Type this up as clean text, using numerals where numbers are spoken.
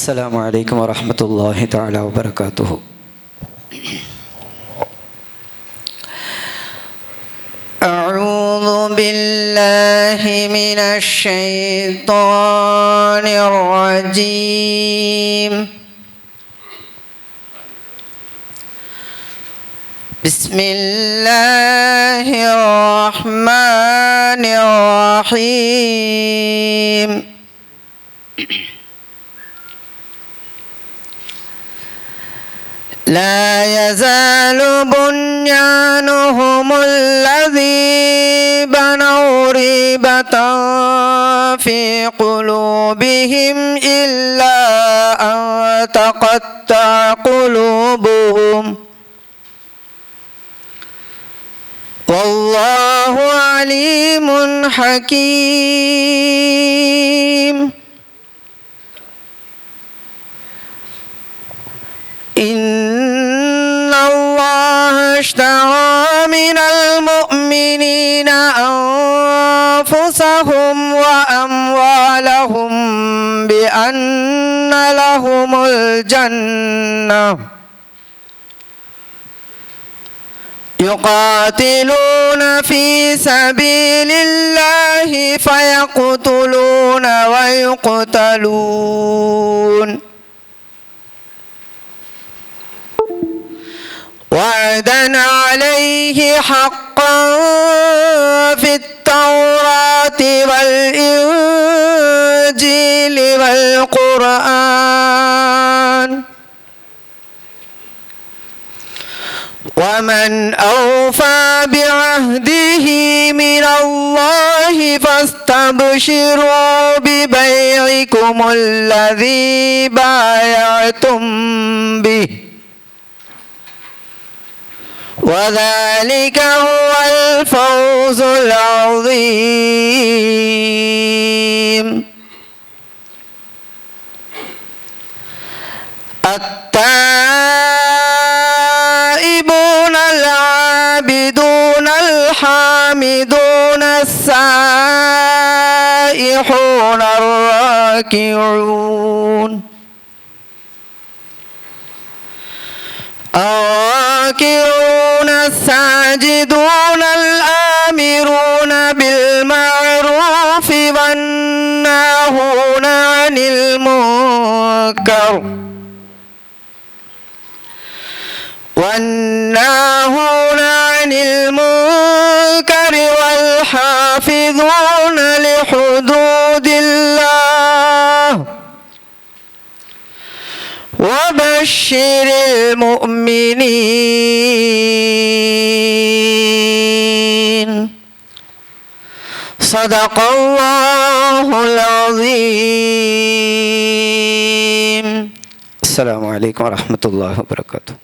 السلام عليكم ورحمة الله تعالى وبركاته. أعوذ بالله من الشيطان الرجيم. بسم الله الرحمن الرحيم. لا يزال بنيانهم الذي بنوا ريبة في قلوبهم إلا أن تقطع قلوبهم والله عليم حكيم. إن الله اشترى من المؤمنين أنفسهم وأموالهم بأن لهم الجنة يقاتلون في سبيل الله فيقتلون ويقتلون وعدا عليه حقا في التوراة والإنجيل والقرآن ومن أوفى بعهده من الله فاستبشروا ببيعكم الذي بايعتم به وذلك هو الفوز العظيم. التائبون العابدون الحامدون السائحون الراكعون الساجدون الآمرون بالمعروف والناهون عن المنكر والحافظون لحدود الله وبشر المؤمنين. صدق الله العظيم. السلام عليكم ورحمة الله وبركاته.